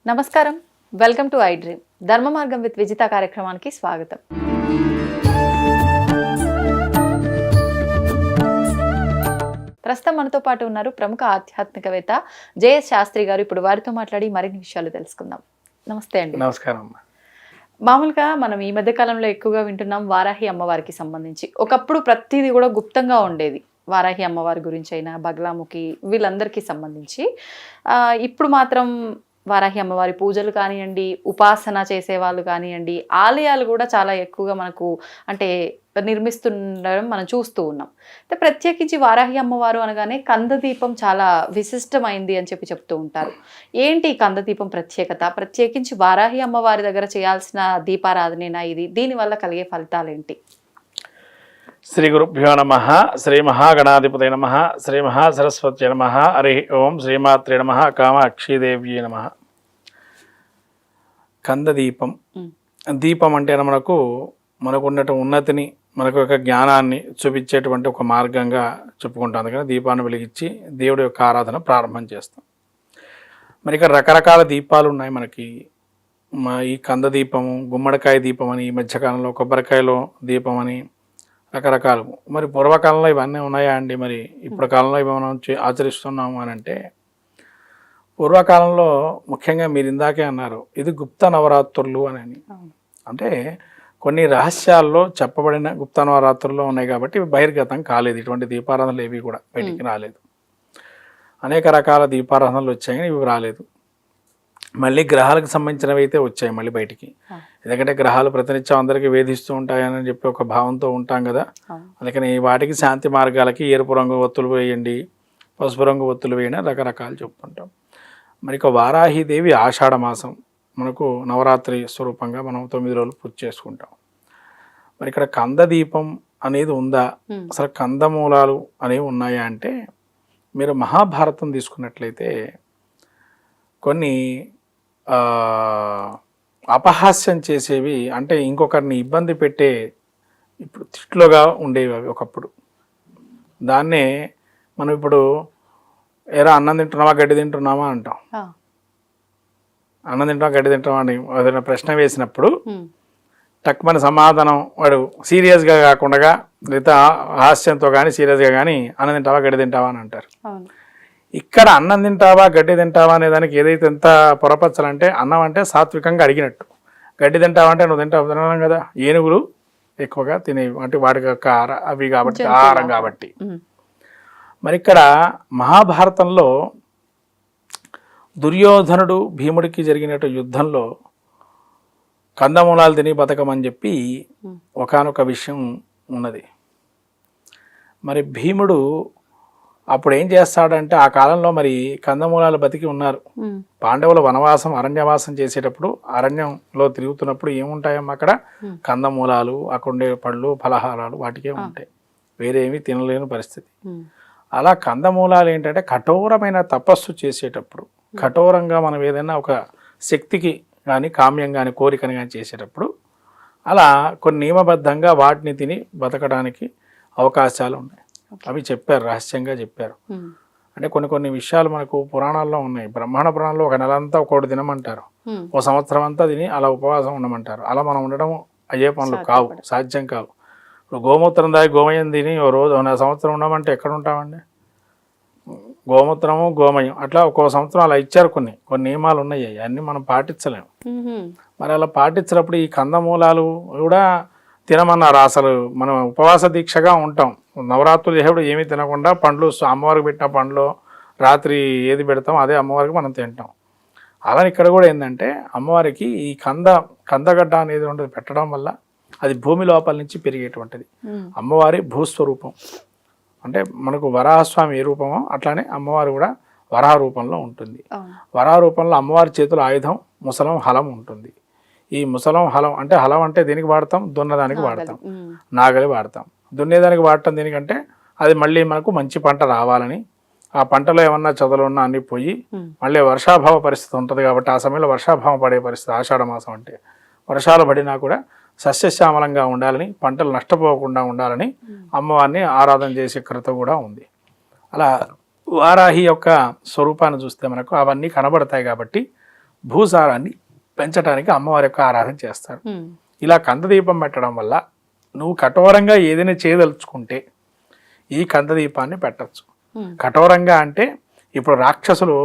నమస్కారం, welcome to I dream. ధర్మ మార్గం విత్ విజిత కార్యక్రమానికి స్వాగతం. ప్రస్తుతం మనతో పాటు ఉన్నారు ప్రముఖ ఆధ్యాత్మికవేత్త జేఎస్ శాస్త్రి గారు. ఇప్పుడు వారితో మాట్లాడి మరిన్ని విషయాలు తెలుసుకుందాం. నమస్తే అండి. నమస్కారం. మామూలుగా మనం ఈ మధ్య కాలంలో ఎక్కువగా వింటున్నాం వారాహి అమ్మవారికి సంబంధించి. ఒకప్పుడు ప్రతిదీ కూడా గుప్తంగా ఉండేది, వారాహి అమ్మవారి గురించి అయినా బగలాముఖి వీళ్ళందరికీ సంబంధించి. ఇప్పుడు మాత్రం వారాహి అమ్మవారి పూజలు కానివ్వండి, ఉపాసన చేసేవాళ్ళు కానివ్వండి, ఆలయాలు కూడా చాలా ఎక్కువగా మనకు అంటే నిర్మిస్తుండడం మనం చూస్తూ ఉన్నాం. అయితే ప్రత్యేకించి వారాహి అమ్మవారు అనగానే కందదీపం చాలా విశిష్టమైంది అని చెప్తూ ఉంటారు. ఏంటి కందదీపం ప్రత్యేకత? ప్రత్యేకించి వారాహి అమ్మవారి దగ్గర చేయాల్సిన దీపారాధనేనా ఇది? దీనివల్ల కలిగే ఫలితాలు ఏంటి? శ్రీ గురుభ్యో నమః. శ్రీ మహాగణాధిపతయ నమః. శ్రీ మహాసరస్వత్యై నమః. హరి ఓం. శ్రీమాత్రే నమః. కామాక్షీదేవ్యై నమః. కందదీపం, దీపం అంటే మనకున్నటువంటి ఉన్నతిని, మనకు ఒక జ్ఞానాన్ని చూపించేటువంటి ఒక మార్గంగా చెప్పుకుంటాం. అందుకని దీపాన్ని వెలిగించి దేవుడి యొక్క ఆరాధన ప్రారంభం చేస్తాం. మరి ఇక్కడ రకరకాల దీపాలు ఉన్నాయి మనకి. ఈ కందదీపము, గుమ్మడికాయ దీపం అని, ఈ మధ్యకాలంలో కొబ్బరికాయలో దీపం అని, రకరకాలు. మరి పూర్వకాలంలో ఇవన్నీ ఉన్నాయా అండి? మరి ఇప్పుడు కాలంలో ఇవి మనం ఆచరిస్తున్నాము అని అంటే, పూర్వకాలంలో ముఖ్యంగా మీరు ఇందాకే అన్నారు, ఇది గుప్త నవరాత్రులు అని. అంటే కొన్ని రహస్యాల్లో చెప్పబడిన గుప్త నవరాత్రుల్లో ఉన్నాయి కాబట్టి ఇవి బహిర్గతం కాలేదు. ఇటువంటి దీపారాధనలు ఏవి కూడా బయటికి రాలేదు. అనేక రకాల దీపారాధనలు వచ్చాయి కానీ ఇవి రాలేదు. మళ్ళీ గ్రహాలకు సంబంధించినవి అయితే వచ్చాయి మళ్ళీ బయటికి. ఎందుకంటే గ్రహాలు ప్రతినిత్యం అందరికీ వేధిస్తూ ఉంటాయని చెప్పి ఒక భావంతో ఉంటాం కదా. అందుకని వాటికి శాంతి మార్గాలకి ఎరుపు రంగు ఒత్తులు వేయండి, పసుపు రంగు ఒత్తులు వేయండి, రకరకాలు చెప్తుంటాం. మరి ఇక వారాహిదేవి ఆషాఢ మాసం మనకు నవరాత్రి స్వరూపంగా మనం 9 రోజులు పూజ చేసుకుంటాం. మరి ఇక్కడ కందదీపం అనేది ఉందా, అసలు కందమూలాలు అనేవి ఉన్నాయా అంటే, మీరు మహాభారతం తీసుకున్నట్లయితే కొన్ని అపహాస్యం చేసేవి, అంటే ఇంకొకరిని ఇబ్బంది పెట్టే ఇప్పుడు తిట్లుగా ఉండేవి అవి ఒకప్పుడు. దాన్నే మనం ఇప్పుడు ఏరా అన్నం తింటున్నావా గడ్డి తింటున్నావా అంటాం. అన్నం తింటావా గడ్డి తింటావా అని ఏదైనా ప్రశ్న వేసినప్పుడు టక్మని సమాధానం వాడు సీరియస్గా కాకుండా లేదా హాస్యంతో కానీ సీరియస్గా కానీ అన్నం తింటావా గడ్డి తింటావా అని అంటారు. ఇక్కడ అన్నం తింటావా గడ్డి తింటావా అనే దానికి ఏదైతే ఎంత పొరపచ్చాలంటే, అన్నం అంటే సాత్వికంగా అడిగినట్టు, గడ్డి తింటావా అంటే నువ్వు తినాలి కదా. ఏనుగులు ఎక్కువగా తినేవి అంటే వాటికి యొక్క అవి కాబట్టి ఆహారం కాబట్టి. మరి ఇక్కడ మహాభారతంలో దుర్యోధనుడు భీముడికి జరిగినట్టు యుద్ధంలో కందమూలాలు తిని బతకమని చెప్పి ఒకానొక విషయం ఉన్నది. మరి భీముడు అప్పుడు ఏం చేస్తాడంటే, ఆ కాలంలో మరి కందమూలాలు బతికి ఉన్నారు. పాండవుల వనవాసం అరణ్యవాసం చేసేటప్పుడు అరణ్యంలో తిరుగుతున్నప్పుడు ఏముంటాయమ్మా అక్కడ? కందమూలాలు, అక్కడ ఉండే పళ్ళు ఫలహారాలు వాటికే ఉంటాయి, వేరే ఏమీ తినలేని పరిస్థితి. అలా కందమూలాలు ఏంటంటే కఠోరమైన తపస్సు చేసేటప్పుడు, కఠోరంగా మనం ఏదైనా ఒక శక్తికి కానీ కామ్యం కానీ కోరికని కానీ చేసేటప్పుడు అలా కొన్ని నియమబద్ధంగా వాటిని తిని బతకడానికి అవకాశాలు ఉన్నాయి. అవి చెప్పారు, రహస్యంగా చెప్పారు. అంటే కొన్ని విషయాలు మనకు పురాణాల్లో ఉన్నాయి. బ్రహ్మాండ పురాణంలో ఒక నెలంతా ఒకటి తినమంటారు, ఓ సంవత్సరం అంతా తిని అలా ఉపవాసం ఉండమంటారు. అలా మనం ఉండడం అయ్యే పనులు కావు, సాధ్యం కావు. ఇప్పుడు గోమూత్రం దాగి గోమయం తిని ఓ రోజు సంవత్సరం ఉండమంటే ఎక్కడ ఉంటామండి? గోమూత్రము గోమయం అట్లా ఒక్కో సంవత్సరం అలా ఇచ్చారు. కొన్ని నియమాలు ఉన్నాయి, అన్నీ మనం పాటించలేము. మరి అలా పాటించినప్పుడు ఈ కందమూలాలు కూడా తినమన్నారు. అసలు మనం ఉపవాస దీక్షగా ఉంటాం, నవరాత్రులు దేవుడు ఏమీ తినకుండా పండ్లు, అమ్మవారికి పెట్టిన పండ్లు రాత్రి ఏది పెడతాం అదే అమ్మవారికి మనం తింటాం. అలా ఇక్కడ కూడా ఏంటంటే అమ్మవారికి ఈ కందగడ్డ అనేది ఉంటుంది పెట్టడం వల్ల అది భూమి లోపల నుంచి పెరిగేటువంటిది. అమ్మవారి భూస్వరూపం. అంటే మనకు వరాహస్వామి ఏ రూపమో అట్లానే అమ్మవారు కూడా వరాహ రూపంలో ఉంటుంది. వరాహ రూపంలో అమ్మవారి చేతుల ఆయుధం ముసలం హలం ఉంటుంది. ఈ ముసలం హలం అంటే హలం అంటే దేనికి వాడతాం? దున్నదానికి వాడతాం, నాగలి వాడతాం. దున్నేదానికి వాడటం దేనికంటే అది మళ్ళీ మనకు మంచి పంట రావాలని, ఆ పంటలో ఏమన్నా చదువులు ఉన్నా అన్ని పోయి మళ్ళీ వర్షాభావ పరిస్థితి ఉంటుంది కాబట్టి ఆ సమయంలో వర్షాభావం పడే పరిస్థితి. ఆషాఢ మాసం అంటే వర్షాలు పడినా కూడా సస్యశ్యామలంగా ఉండాలని, పంటలు నష్టపోకుండా ఉండాలని అమ్మవారిని ఆరాధన చేసే క్రత కూడా ఉంది. అలా వారాహి యొక్క స్వరూపాన్ని చూస్తే మనకు అవన్నీ కనబడతాయి కాబట్టి భూసారాన్ని పెంచడానికి అమ్మవారి యొక్క ఆరాధన చేస్తారు. ఇలా కందదీపం పెట్టడం వల్ల నువ్వు కఠోరంగా ఏదైనా చేయదలుచుకుంటే ఈ కందదీపాన్ని పెట్టచ్చు. కఠోరంగా అంటే ఇప్పుడు రాక్షసులు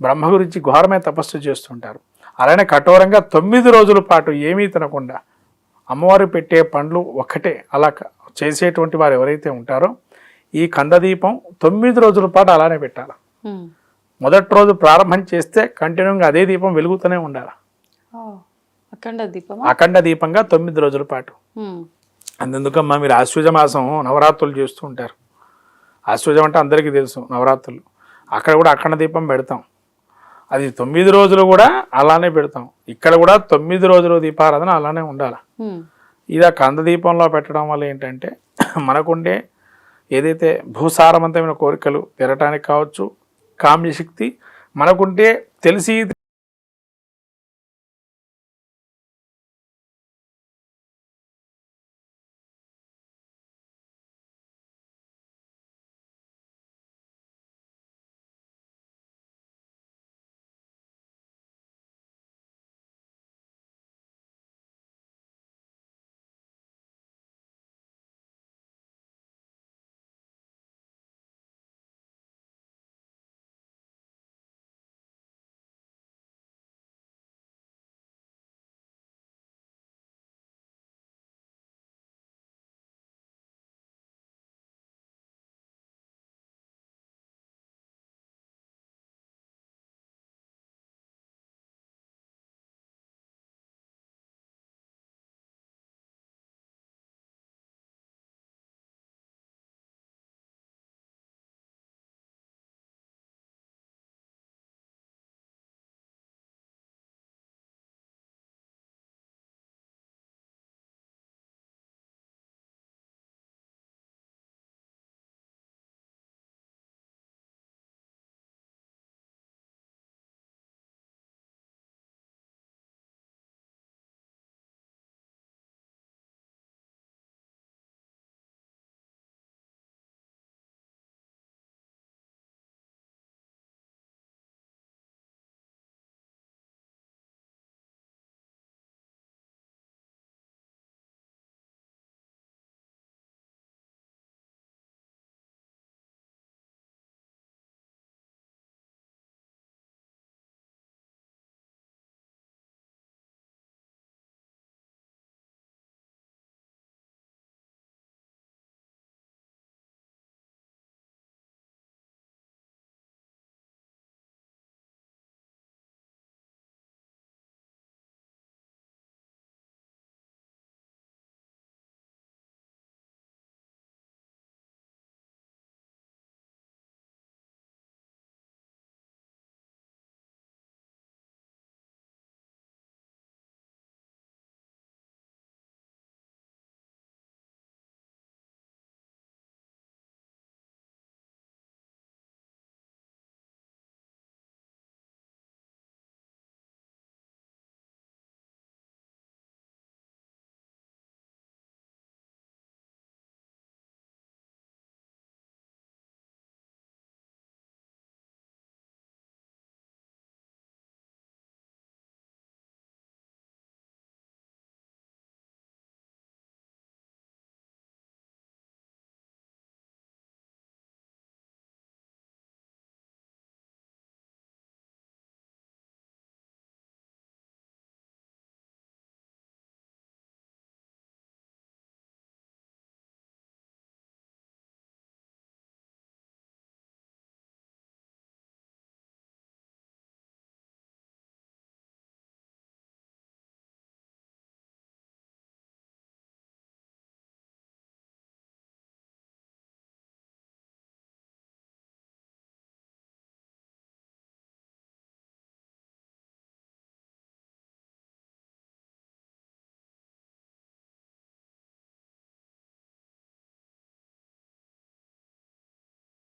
బ్రహ్మ గురించి ఘోరమైన తపస్సు చేస్తుంటారు. అలానే కఠోరంగా 9 రోజుల పాటు ఏమీ తినకుండా అమ్మవారు పెట్టే పండ్లు ఒక్కటే అలా చేసేటువంటి వారు ఎవరైతే ఉంటారో ఈ కందదీపం 9 రోజుల పాటు అలానే పెట్టాలి. మొదటి రోజు ప్రారంభం చేస్తే కంటిన్యూగా అదే దీపం వెలుగుతూనే ఉండాలి. అఖండ దీపంగా 9 రోజుల పాటు. అందుకమ్మా మీరు ఆశ్వజ మాసం నవరాత్రులు చేస్తూ ఉంటారు. ఆశ్వజం అంటే అందరికీ తెలుసు, నవరాత్రులు. అక్కడ కూడా అఖండ దీపం పెడతాం. అది 9 రోజులు కూడా అలానే పెడతాం. ఇక్కడ కూడా 9 రోజులు దీపారాధన అలానే ఉండాలి. ఇలా కందదీపంలో పెట్టడం వల్ల ఏంటంటే మనకుండే ఏదైతే భూసారవంతమైన కోరికలు తీరటానికి కావచ్చు, కామ్యశక్తి మనకుంటే తెలిసి